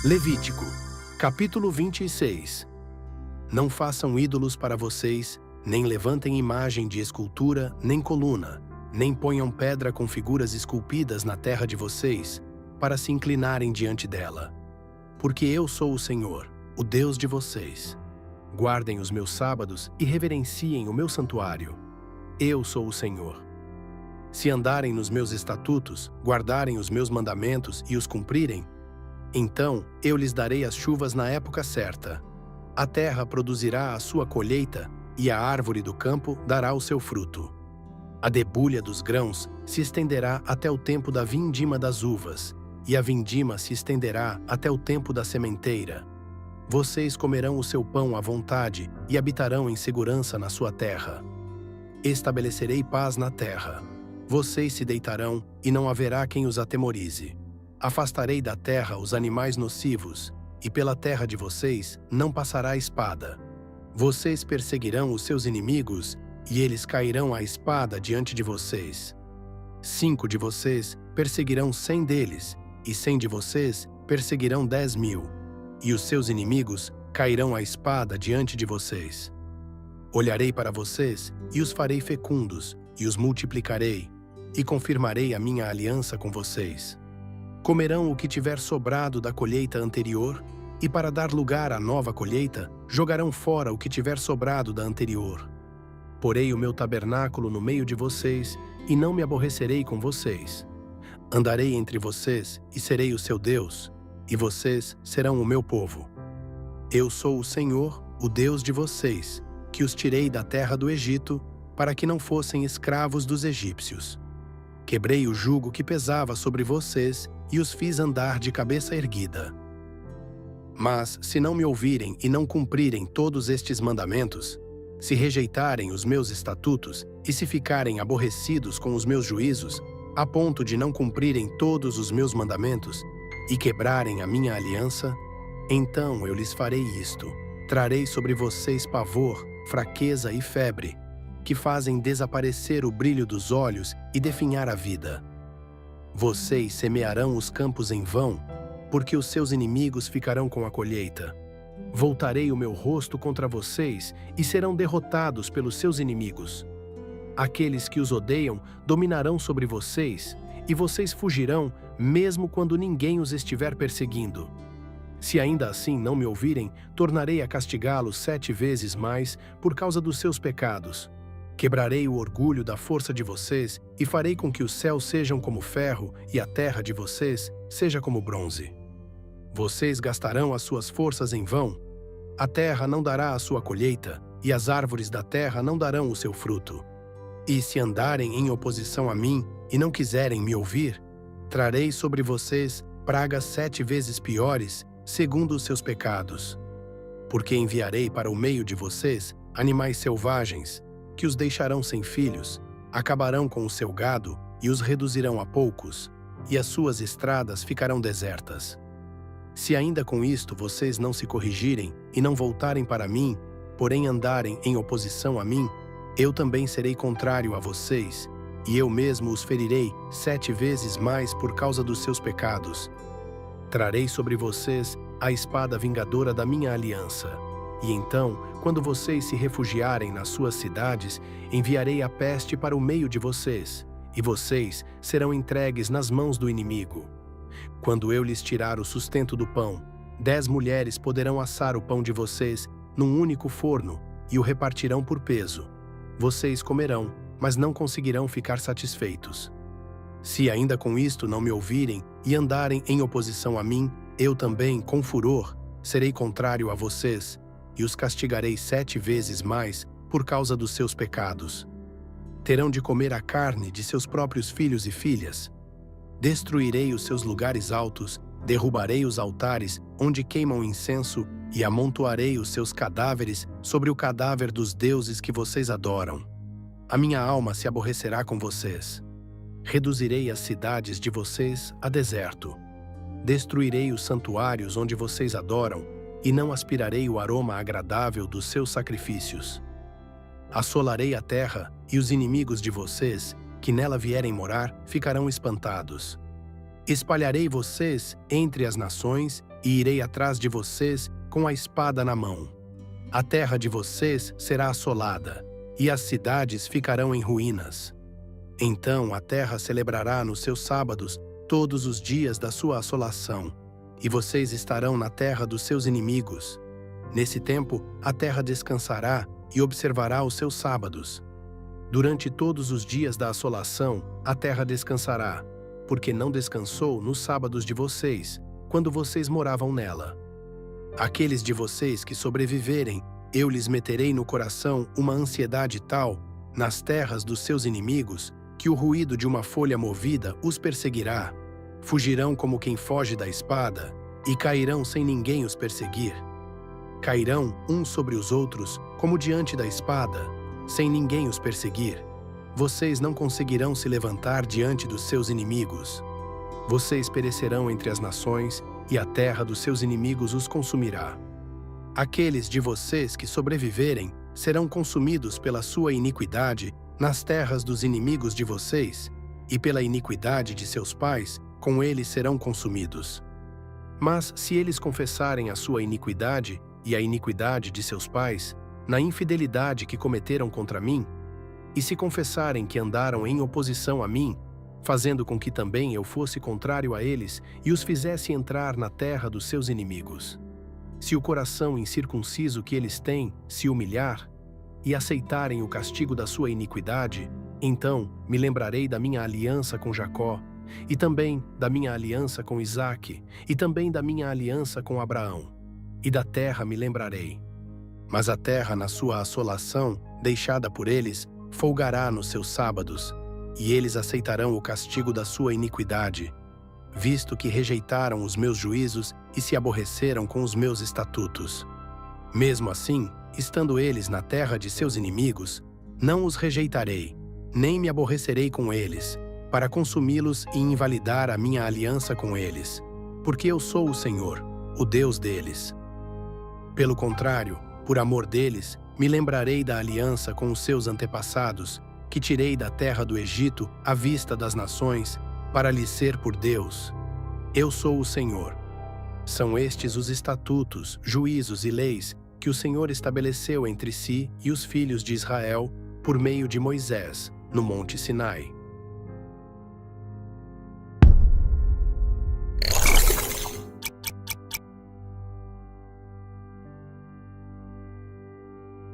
Levítico, capítulo 26. Não façam ídolos para vocês, nem levantem imagem de escultura, nem coluna, nem ponham pedra com figuras esculpidas na terra de vocês, para se inclinarem diante dela. Porque eu sou o Senhor, o Deus de vocês. Guardem os meus sábados e reverenciem o meu santuário. Eu sou o Senhor. Se andarem nos meus estatutos, guardarem os meus mandamentos e os cumprirem, então eu lhes darei as chuvas na época certa. A terra produzirá a sua colheita e a árvore do campo dará o seu fruto. A debulha dos grãos se estenderá até o tempo da vindima das uvas, e a vindima se estenderá até o tempo da sementeira. Vocês comerão o seu pão à vontade e habitarão em segurança na sua terra. Estabelecerei paz na terra. Vocês se deitarão e não haverá quem os atemorize. Afastarei da terra os animais nocivos, e pela terra de vocês não passará a espada. Vocês perseguirão os seus inimigos, e eles cairão à espada diante de vocês. 5 de vocês perseguirão 100 deles, e 100 de vocês perseguirão 10.000, e os seus inimigos cairão à espada diante de vocês. Olharei para vocês, e os farei fecundos, e os multiplicarei, e confirmarei a minha aliança com vocês. Comerão o que tiver sobrado da colheita anterior, e para dar lugar à nova colheita, jogarão fora o que tiver sobrado da anterior. Porei o meu tabernáculo no meio de vocês, e não me aborrecerei com vocês. Andarei entre vocês, e serei o seu Deus, e vocês serão o meu povo. Eu sou o Senhor, o Deus de vocês, que os tirei da terra do Egito, para que não fossem escravos dos egípcios. Quebrei o jugo que pesava sobre vocês, e os fiz andar de cabeça erguida. Mas, se não me ouvirem e não cumprirem todos estes mandamentos, se rejeitarem os meus estatutos e se ficarem aborrecidos com os meus juízos, a ponto de não cumprirem todos os meus mandamentos e quebrarem a minha aliança, então eu lhes farei isto: trarei sobre vocês pavor, fraqueza e febre, que fazem desaparecer o brilho dos olhos e definhar a vida. Vocês semearão os campos em vão, porque os seus inimigos ficarão com a colheita. Voltarei o meu rosto contra vocês e serão derrotados pelos seus inimigos. Aqueles que os odeiam dominarão sobre vocês, e vocês fugirão mesmo quando ninguém os estiver perseguindo. Se ainda assim não me ouvirem, tornarei a castigá-los 7 vezes mais por causa dos seus pecados. Quebrarei o orgulho da força de vocês e farei com que os céus sejam como ferro e a terra de vocês seja como bronze. Vocês gastarão as suas forças em vão. A terra não dará a sua colheita, e as árvores da terra não darão o seu fruto. E se andarem em oposição a mim e não quiserem me ouvir, trarei sobre vocês pragas 7 vezes piores, segundo os seus pecados. Porque enviarei para o meio de vocês animais selvagens, que os deixarão sem filhos, acabarão com o seu gado e os reduzirão a poucos, e as suas estradas ficarão desertas. Se ainda com isto vocês não se corrigirem e não voltarem para mim, porém andarem em oposição a mim, eu também serei contrário a vocês, e eu mesmo os ferirei 7 vezes mais por causa dos seus pecados. Trarei sobre vocês a espada vingadora da minha aliança. E então, quando vocês se refugiarem nas suas cidades, enviarei a peste para o meio de vocês, e vocês serão entregues nas mãos do inimigo. Quando eu lhes tirar o sustento do pão, 10 mulheres poderão assar o pão de vocês num único forno e o repartirão por peso. Vocês comerão, mas não conseguirão ficar satisfeitos. Se ainda com isto não me ouvirem e andarem em oposição a mim, eu também, com furor, serei contrário a vocês, e os castigarei 7 vezes mais por causa dos seus pecados. Terão de comer a carne de seus próprios filhos e filhas. Destruirei os seus lugares altos, derrubarei os altares onde queimam incenso e amontoarei os seus cadáveres sobre o cadáver dos deuses que vocês adoram. A minha alma se aborrecerá com vocês. Reduzirei as cidades de vocês a deserto. Destruirei os santuários onde vocês adoram, e não aspirarei o aroma agradável dos seus sacrifícios. Assolarei a terra, e os inimigos de vocês, que nela vierem morar, ficarão espantados. Espalharei vocês entre as nações, e irei atrás de vocês com a espada na mão. A terra de vocês será assolada, e as cidades ficarão em ruínas. Então a terra celebrará nos seus sábados todos os dias da sua assolação, e vocês estarão na terra dos seus inimigos. Nesse tempo, a terra descansará e observará os seus sábados. Durante todos os dias da assolação, a terra descansará, porque não descansou nos sábados de vocês, quando vocês moravam nela. Aqueles de vocês que sobreviverem, eu lhes meterei no coração uma ansiedade tal, nas terras dos seus inimigos, que o ruído de uma folha movida os perseguirá. Fugirão como quem foge da espada, e cairão sem ninguém os perseguir. Cairão uns sobre os outros, como diante da espada, sem ninguém os perseguir. Vocês não conseguirão se levantar diante dos seus inimigos. Vocês perecerão entre as nações, e a terra dos seus inimigos os consumirá. Aqueles de vocês que sobreviverem serão consumidos pela sua iniquidade nas terras dos inimigos de vocês, e pela iniquidade de seus pais, com eles serão consumidos. Mas se eles confessarem a sua iniquidade e a iniquidade de seus pais, na infidelidade que cometeram contra mim, e se confessarem que andaram em oposição a mim, fazendo com que também eu fosse contrário a eles e os fizesse entrar na terra dos seus inimigos. Se o coração incircunciso que eles têm se humilhar e aceitarem o castigo da sua iniquidade, então me lembrarei da minha aliança com Jacó, e também da minha aliança com Isaque, e também da minha aliança com Abraão. E da terra me lembrarei. Mas a terra, na sua assolação, deixada por eles, folgará nos seus sábados, e eles aceitarão o castigo da sua iniquidade, visto que rejeitaram os meus juízos e se aborreceram com os meus estatutos. Mesmo assim, estando eles na terra de seus inimigos, não os rejeitarei, nem me aborrecerei com eles, para consumi-los e invalidar a minha aliança com eles, porque eu sou o Senhor, o Deus deles. Pelo contrário, por amor deles, me lembrarei da aliança com os seus antepassados, que tirei da terra do Egito à vista das nações, para lhes ser por Deus. Eu sou o Senhor. São estes os estatutos, juízos e leis que o Senhor estabeleceu entre si e os filhos de Israel por meio de Moisés, no Monte Sinai.